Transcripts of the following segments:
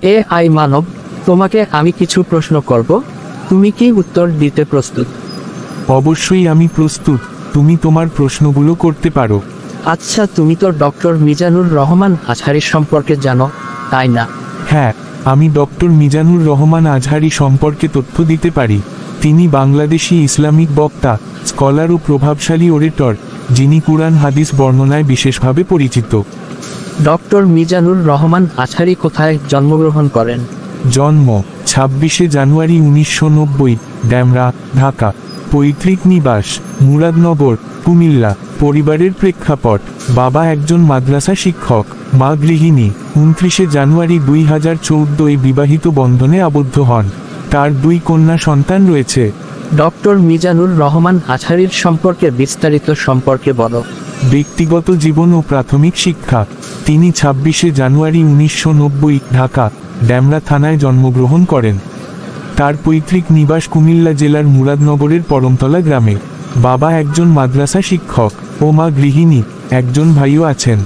AI মানব, তোমাকে আমি কিছু প্রশ্ন করব, তুমি কি উত্তর দিতে প্রস্তুত? অবশ্যই আমি প্রস্তুত, তুমি তোমার প্রশ্নগুলো করতে পারো। আচ্ছা, তুমি তো ডক্টর মিজানুর রহমান আজহারি সম্পর্কে জানো, তাই না? হ্যাঁ, আমি ডক্টর মিজানুর রহমান আজহারি সম্পর্কে তথ্য দিতে পারি। তিনি বাংলাদেশি ইসলামিক বক্তা, স্কলার ও প্রভাবশালী ওরেটর, যিনি কুরআন হাদিস বর্ণনায় বিশেষভাবে পরিচিত। ডক্টর মিজানুর রহমান আজহারি কোথায় জন্মগ্রহণ করেন? জন্ম 26শে জানুয়ারি 1990, ড্যামরা, ঢাকা। পৈতৃক নিবাস মুরাদনগর, কুমিল্লা। পরিবারের প্রেক্ষাপট: বাবা একজন মাদ্রাসা শিক্ষক, মা গৃহিণী। 29শে জানুয়ারি 2014 বিবাহিত বন্ধনে আবদ্ধ হন। তার 2 কন্যা সন্তান রয়েছে। ডক্টর মিজানুর রহমান আজহারির সম্পর্কে বিস্তারিত সম্পর্কে বলো। ব্যক্তিগত জীবন ও প্রাথমিক শিক্ষা: তিনি 26শে জানুয়ারি 1990, ঢাকা, ড্যামরা থানায় জন্মগ্রহণ করেন। তার পৈতৃক নিবাস কুমিল্লা জেলার মুরাদনগরের পরমতলা গ্রামে। বাবা একজন মাদ্রাসা শিক্ষক ও মা গৃহিণী। একজন ভাইও আছেন।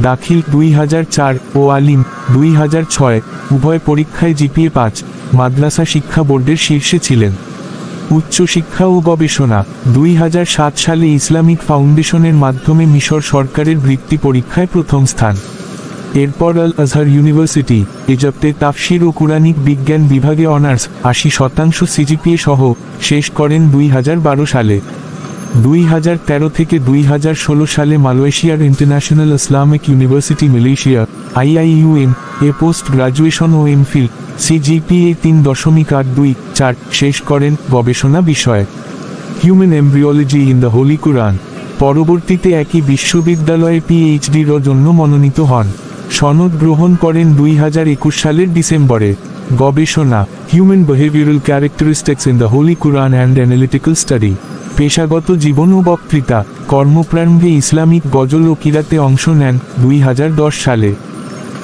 দাখিল 2004 ও আলিম 2006, উভয় পরীক্ষায় জিপিএ 5। মাদ্রাসা শিক্ষা বোর্ডের শীর্ষে ছিলেন। উচ্চশিক্ষা ও গবেষণা: 2007 সালে ইসলামিক ফাউন্ডেশনের মাধ্যমে মিশর সরকারের বৃত্তি পরীক্ষায় প্রথম স্থান। এরপর আল আজহার ইউনিভার্সিটি, ইজিপ্টে তাফসির ও কুরআনিক বিজ্ঞান বিভাগে অনার্স 80% সিজিপিএ সহ শেষ করেন 2012 সালে। 2013 থেকে 2016 সালে মালয়েশিয়ার international Islamic university Malaysia, IIUM এ পোস্ট গ্রাজুয়েশন ও এমফিল সিজিপিএ 3.824 শেষ করেন গবেষণা বিষয়ে human embryology in the holy Quran. পরবর্তীতে একই বিশ্ববিদ্যালয়ে PhDর জন্য মনোনীত হন। সনদ গ্রহণ করেন 2021 সালের ডিসেম্বরে। গবেষণা: human behavioural characteristics in the holy Quran and analytical study. পেশাগত জীবন ও বক্তৃতা: কর্মপ্রারম্ভে ইসলামিক গজল ও কিরাতে অংশ নেন 2010 সালে।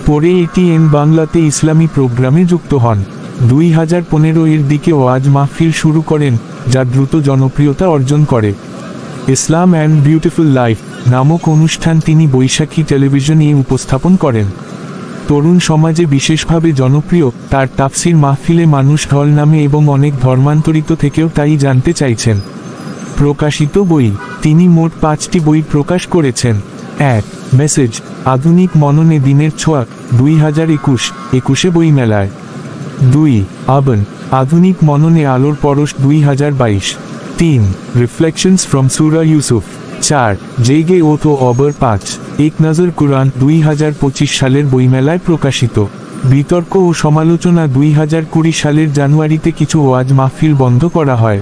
পরে ATN বাংলাতে ইসলামী প্রোগ্রামে যুক্ত হন। 2015 এর দিকে ওয়াজ মাহফিল শুরু করেন, যা দ্রুত জনপ্রিয়তা অর্জন করে। ইসলাম অ্যান্ড বিউটিফুল লাইফ নামক অনুষ্ঠান তিনি বৈশাখী টেলিভিশনে উপস্থাপন করেন। তরুণ সমাজে বিশেষভাবে জনপ্রিয় তার তাফসির মাহফিলে মানুষ ঢল নামে এবং অনেক ধর্মান্তরিত থেকেও তাই জানতে চাইছেন। প্রকাশিত বই: তিনি মোট 5টি বই প্রকাশ করেছেন। 1. মেসেজ, আধুনিক মননে দিনের ছোঁয়া, 2021 বইমেলায়। 2. আবন, আধুনিক মননে আলোর পরশ, 2022। 3. রিফ্লেকশনস ফ্রম সূরা ইউসুফ। 4. জেগে ওঠো অবর। 5. এক নজর কুরআন, 2025 সালের বইমেলায় প্রকাশিত। বিতর্ক ও সমালোচনা: 2020 সালের জানুয়ারিতে কিছু ওয়াজ মাহফিল বন্ধ করা হয়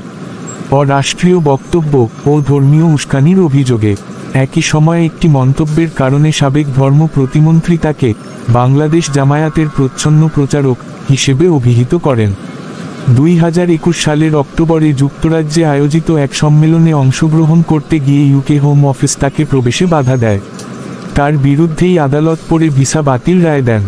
অরাষ্ট্রীয় বক্তব্য ও ধর্মীয় উস্কানির অভিযোগে। একই সময়ে একটি মন্তব্যের কারণে সাবেক ধর্ম প্রতিমন্ত্রী তাকে বাংলাদেশ জামায়াতের প্রচ্ছন্ন প্রচারক হিসেবে অভিহিত করেন। 2021 সালের অক্টোবরে যুক্তরাজ্যে আয়োজিত এক সম্মেলনে অংশগ্রহণ করতে গিয়ে ইউকে হোম অফিস তাকে প্রবেশে বাধা দেয়। তার বিরুদ্ধেই আদালত পরে ভিসা বাতিল রায় দেন।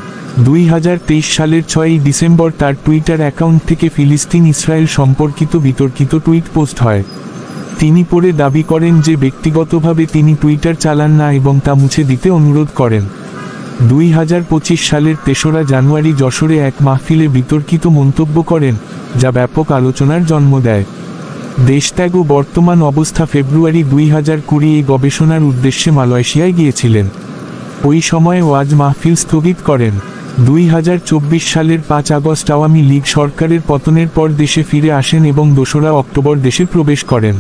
2023 সালের 6 ডিসেম্বর তার টুইটার অ্যাকাউন্ট থেকে ফিলিস্তিন ইসরায়েল সম্পর্কিত বিতর্কিত টুইট পোস্ট হয়। তিনি পরে দাবি করেন যে ব্যক্তিগতভাবে তিনি টুইটার চালান না এবং তা মুছে দিতে অনুরোধ করেন। 2025 সালের 3রা জানুয়ারি যশোরে এক মাহফিলে বিতর্কিত মন্তব্য করেন, যা ব্যাপক আলোচনার জন্ম দেয়। দেশত্যাগ ও বর্তমান অবস্থা: ফেব্রুয়ারি 2020 এই গবেষণার উদ্দেশ্যে মালয়েশিয়ায় গিয়েছিলেন। ওই সময়ে ওয়াজ মাহফিল স্থগিত করেন। 2024 সালের 5 আগস্ট আওয়ামী লীগ সরকারের পতনের পর দেশে ফিরে আসেন এবং 2রা অক্টোবর দেশে প্রবেশ করেন।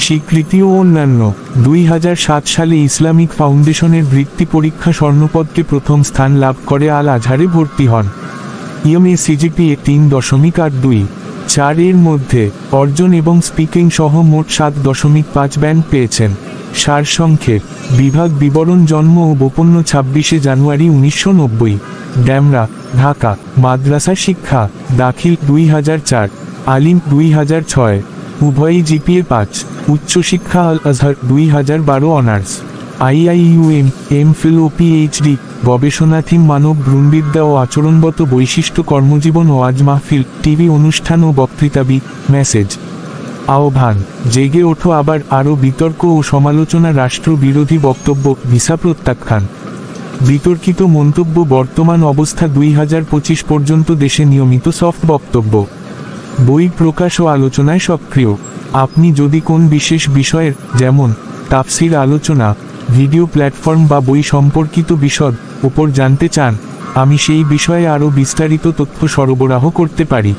স্বীকৃতি ও অন্যান্য: 2007 সালে ইসলামিক ফাউন্ডেশনের বৃত্তি পরীক্ষা স্বর্ণপদকে প্রথম স্থান লাভ করে আল আজহারে ভর্তি হন। ইএমএ সিজিপিএ 3.82, 4 এর মধ্যে অর্জন এবং স্পিকিং সহ মোট 7.5 ব্যান্ড পেয়েছেন। সারসংক্ষেপ: বিভাগ বিবরণ: জন্ম ও বপন্য 26শে জানুয়ারি 1990, ড্যামরা, ঢাকা। মাদ্রাসা শিক্ষা: দাখিল 2004, আলিম 2006, উভয়ই জিপিএ 5। উচ্চশিক্ষা: আল আজহার 2012 অনার্স। IIUM এমফিল ও PhD। গবেষণা থিম: মানব ভ্রূণবিদ্যা ও আচরণগত বৈশিষ্ট্য। কর্মজীবন: ওয়াজ মাহফিল, টিভি অনুষ্ঠান ও বক্তৃতাবি। মেসেজ, আহ্বান, জেগে ওঠো আবার। আরও বিতর্ক ও সমালোচনা: রাষ্ট্র বিরোধী বক্তব্য, ভিসা প্রত্যাখ্যান। বিতর্কিত মন্তব্য বর্তমান অবস্থা 2025 পর্যন্ত দেশে নিয়মিত সফট বক্তব্য বই প্রকাশ ও আলোচনায় সক্রিয়। আপনি যদি কোন বিশেষ বিষয়ের যেমন তাফসির আলোচনা, ভিডিও প্ল্যাটফর্ম বা বই সম্পর্কিত বিশদ উপর জানতে চান, আমি সেই বিষয়ে আরও বিস্তারিত তথ্য সরবরাহ করতে পারি।